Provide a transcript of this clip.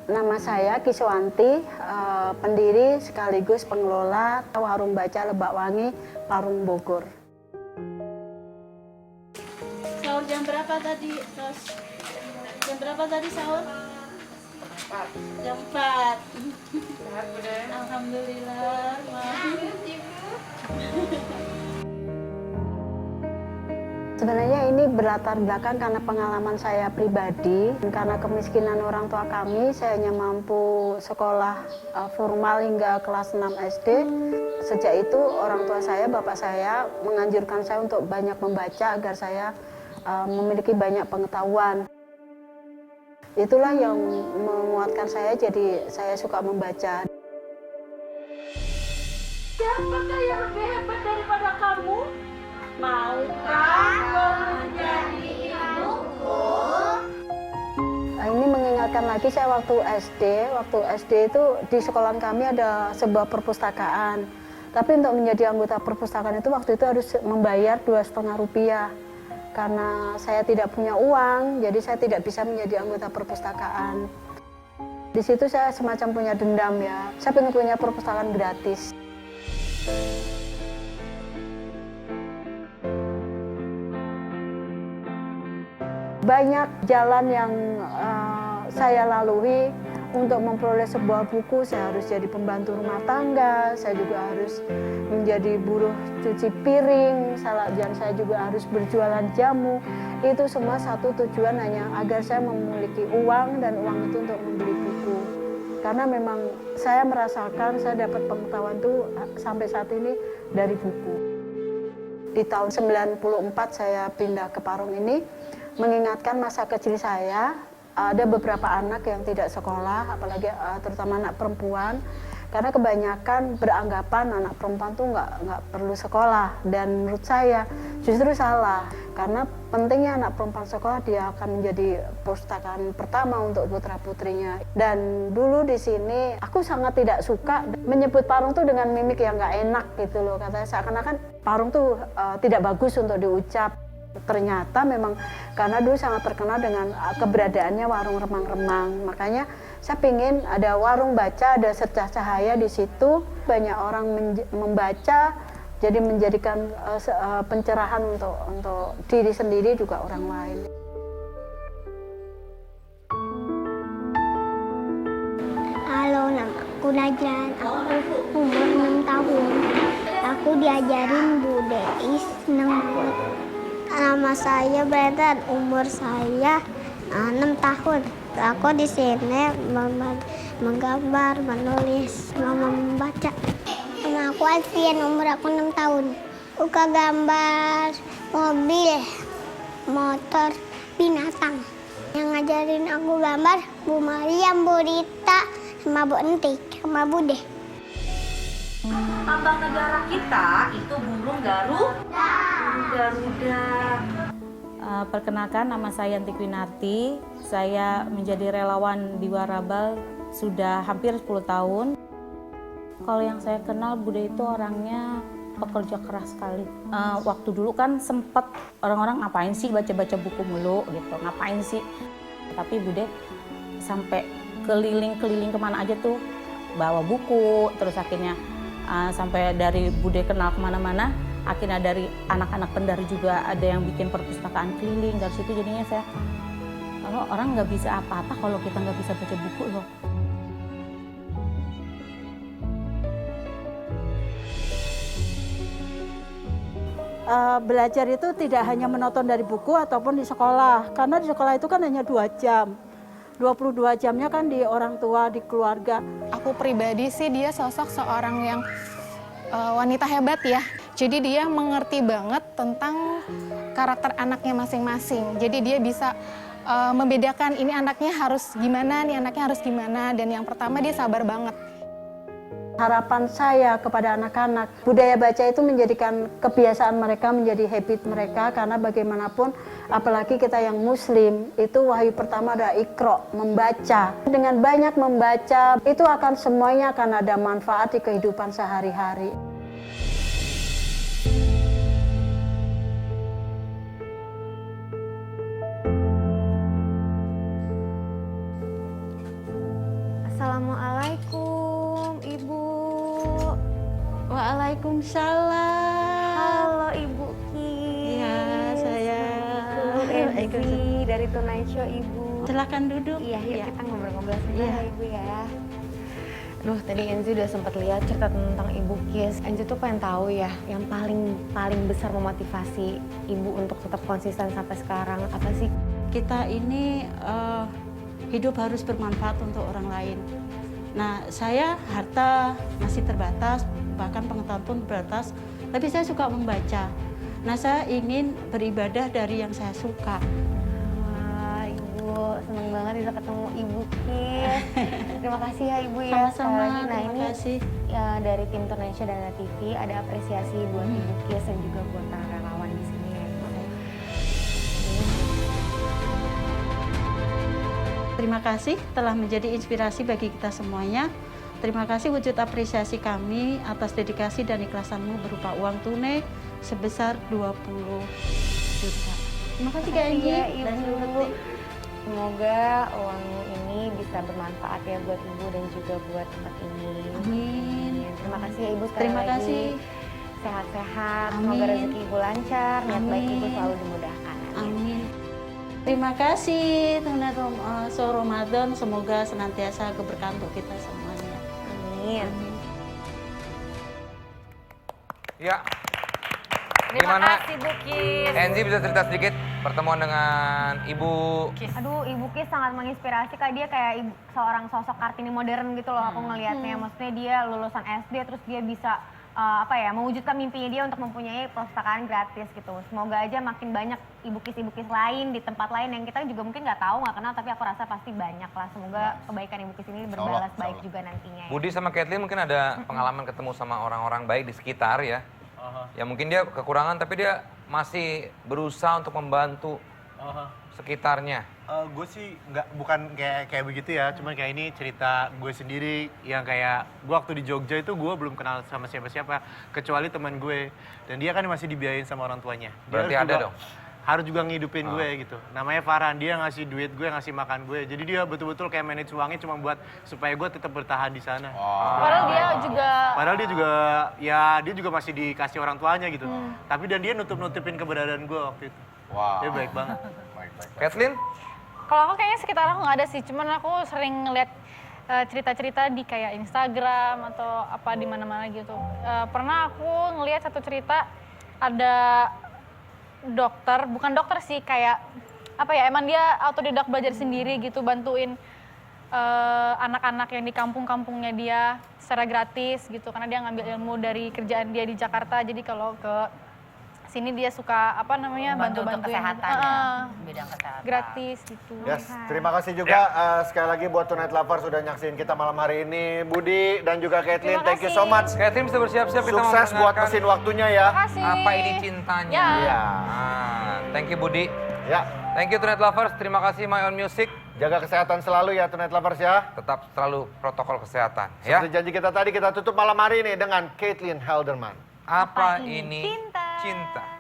Nama saya Kiswanti, pendiri sekaligus pengelola Warung Baca Lebak Wangi, Parung Bogor. Sahur jam berapa tadi, Ros? Jam berapa tadi sahur? Jam 4. Alhamdulillah. Sebenarnya ini berlatar belakang karena pengalaman saya pribadi. Karena kemiskinan orang tua kami, saya hanya mampu sekolah formal hingga kelas 6 SD. Sejak itu orang tua saya, bapak saya menganjurkan saya untuk banyak membaca agar saya memiliki banyak pengetahuan. Itulah yang menguatkan saya, jadi saya suka membaca. Siapakah yang lebih hebat daripada kamu? Maukah menjadi ibuku? Ini mengingatkan lagi saya waktu SD. Waktu SD itu di sekolahan kami ada sebuah perpustakaan. Tapi untuk menjadi anggota perpustakaan itu waktu itu harus membayar Rp2,5. Karena saya tidak punya uang, jadi saya tidak bisa menjadi anggota perpustakaan. Di situ saya semacam punya dendam ya. Saya pengen punya perpustakaan gratis. Banyak jalan yang saya lalui untuk memperoleh sebuah buku. Saya harus jadi pembantu rumah tangga, saya juga harus menjadi buruh cuci piring, dan saya juga harus berjualan jamu. Itu semua satu tujuan, hanya agar saya memiliki uang, dan uang itu untuk membeli buku. Karena memang saya merasakan saya dapat pengetahuan itu sampai saat ini dari buku. Di tahun 94 saya pindah ke Parung ini, mengingatkan masa kecil saya. Ada beberapa anak yang tidak sekolah, apalagi terutama anak perempuan, karena kebanyakan beranggapan anak perempuan tuh nggak perlu sekolah, dan menurut saya justru salah, karena pentingnya anak perempuan sekolah, dia akan menjadi perpustakaan pertama untuk putra putrinya. Dan dulu di sini aku sangat tidak suka menyebut Parung tuh dengan mimik yang nggak enak gitu loh, katanya seakan-akan Parung tuh tidak bagus untuk diucap. Ternyata memang karena dulu sangat terkenal dengan keberadaannya warung remang-remang, makanya saya ingin ada warung baca, ada Cercah Cahaya di situ, banyak orang membaca, jadi menjadikan pencerahan untuk diri sendiri juga orang lain. Halo, nama aku Najlan, aku umur 6 tahun. Aku diajarin Bu Deis Nenggut. Nama saya Brandon, umur saya 6 tahun. Aku di sini menggambar, menulis, membaca. Nama aku Alfian, umur aku 6 tahun. Suka gambar mobil, motor, binatang. Yang ngajarin aku gambar Bu Mariam, Bu Rita, sama Bu Entik, sama Bude. Lambang negara kita itu burung Garuda. Perkenalkan, nama saya Yanti Kwinarti. Saya menjadi relawan di Warabal sudah hampir 10 tahun. Kalau yang saya kenal, Bude itu orangnya pekerja keras sekali. Waktu dulu kan sempet orang-orang ngapain sih baca-baca buku mulu gitu, ngapain sih. Tapi Bude sampai keliling-keliling kemana aja tuh bawa buku, terus akhirnya sampai dari Bude kenal kemana-mana, akhirnya dari anak-anak pendari juga ada yang bikin perpustakaan keliling. Dari situ jadinya saya, kalau orang nggak bisa apa-apa kalau kita nggak bisa baca buku loh. Belajar itu tidak hanya menonton dari buku ataupun di sekolah, karena di sekolah itu kan hanya 2 jam. 22 jamnya kan di orang tua, di keluarga. Aku pribadi sih dia sosok seorang yang wanita hebat ya. Jadi dia mengerti banget tentang karakter anaknya masing-masing. Jadi dia bisa membedakan ini anaknya harus gimana, ini anaknya harus gimana. Dan yang pertama dia sabar banget. Harapan saya kepada anak-anak, budaya baca itu menjadikan kebiasaan mereka, menjadi habit mereka, karena bagaimanapun, apalagi kita yang muslim, itu wahyu pertama adalah Iqra, membaca. Dengan banyak membaca, itu akan semuanya akan ada manfaat di kehidupan sehari-hari. Waalaikumsalam. Halo Ibu Ki. Iya, saya. Enzi dari Tonight Show Ibu. Silakan duduk. Iya, yuk kita ngobrol-ngobrol sebentar Iya. ya Ibu ya. Duh, tadi Enzi udah sempat lihat cerita tentang Ibu Kis. Enzi tuh pengen tahu ya, yang paling besar memotivasi Ibu untuk tetap konsisten sampai sekarang apa sih? Kita ini hidup harus bermanfaat untuk orang lain. Nah, saya harta masih terbatas, bahkan pengetahuan pun terbatas, tapi saya suka membaca. Nah, saya ingin beribadah dari yang saya suka. Wah, Ibu seneng banget bisa ketemu Ibu Kis. Terima kasih ya Ibu ya. Sama-sama, sekali lagi. Nah, terima ini kasih. ya, dari tim Indonesia dan TV ada apresiasi buat Ibu Kis dan juga buat para relawan di sini ya Ibu. Terima kasih telah menjadi inspirasi bagi kita semuanya. Terima kasih wujud apresiasi kami atas dedikasi dan ikhlasanmu berupa uang tunai sebesar 20 juta. Terima kasih Kak Enji ya, dan Ibu. seluruh tim. Semoga uang ini bisa bermanfaat ya buat Ibu dan juga buat tempat ini. Amin. Terima kasih ya Ibu sekali Terima lagi. kasih. Sehat-sehat, Amin. semoga rezeki Ibu lancar, niat baik Amin. Ibu selalu dimudahkan. Amin. Terima kasih Tuna So Ramadan, semoga senantiasa keberkahan untuk kita semuanya. Amin. Ya, Terima Gimana? kasih Bu Kis. Enzi bisa cerita sedikit pertemuan dengan Ibu Aduh, Ibu Kis sangat menginspirasi Kak. Dia kayak seorang sosok Kartini modern gitu loh aku ngelihatnya. Maksudnya dia lulusan SD terus dia bisa mewujudkan mimpinya dia untuk mempunyai perpustakaan gratis gitu. Semoga aja makin banyak Ibu Kis lain di tempat lain yang kita juga mungkin nggak tahu, nggak kenal, tapi aku rasa pasti banyak lah. Semoga kebaikan Ibu Kis ini berbalas baik juga nantinya. Ya. Budi sama Kathleen mungkin ada pengalaman ketemu sama orang-orang baik di sekitar ya. Ya mungkin dia kekurangan tapi dia masih berusaha untuk membantu sekitarnya. Gue sih bukan kayak begitu ya, cuman kayak ini cerita gue sendiri yang kayak gue waktu di Jogja itu gue belum kenal sama siapa-siapa kecuali teman gue, dan dia kan masih dibiayain sama orang tuanya. Dia Berarti ada dong? Harus juga ngidupin gue gitu. Namanya Farhan, dia ngasih duit gue, ngasih makan gue. Jadi dia betul-betul kayak manage uangnya cuma buat supaya gue tetap bertahan di sana. Padahal dia juga Dia juga masih dikasih orang tuanya gitu. Tapi dan dia nutupin keberadaan gue waktu itu. Wow. Dia baik banget. Kathleen? Kalau aku kayaknya sekitar aku nggak ada sih, cuman aku sering ngeliat cerita-cerita di kayak Instagram atau apa di mana-mana gitu. Pernah aku ngeliat satu cerita ada dokter, bukan dokter sih, kayak emang dia autodidak belajar sendiri gitu, bantuin anak-anak yang di kampung-kampungnya dia secara gratis gitu, karena dia ngambil ilmu dari kerjaan dia di Jakarta. Jadi kalau ke sini dia suka bantu-bantuin kesehatan ya, bidang kesehatan. gratis gitu. Yes, terima kasih juga sekali lagi buat Tonight Lover sudah nyaksiin kita malam hari ini. Budi dan juga Kathleen, thank you so much. Kathleen bisa bersiap-siap kita mau Sukses buat mendengarkan mesin waktunya ya. Makasih. Apa ini cintanya? Ya. Iya. Thank you Budi. Ya, Thank you Tonight Lovers, terima kasih My Own Music. jaga kesehatan selalu ya Tonight Lovers ya. Tetap selalu protokol kesehatan ya. Seperti janji kita tadi, kita tutup malam hari ini dengan Kathleen Halderman. Apa ini cinta?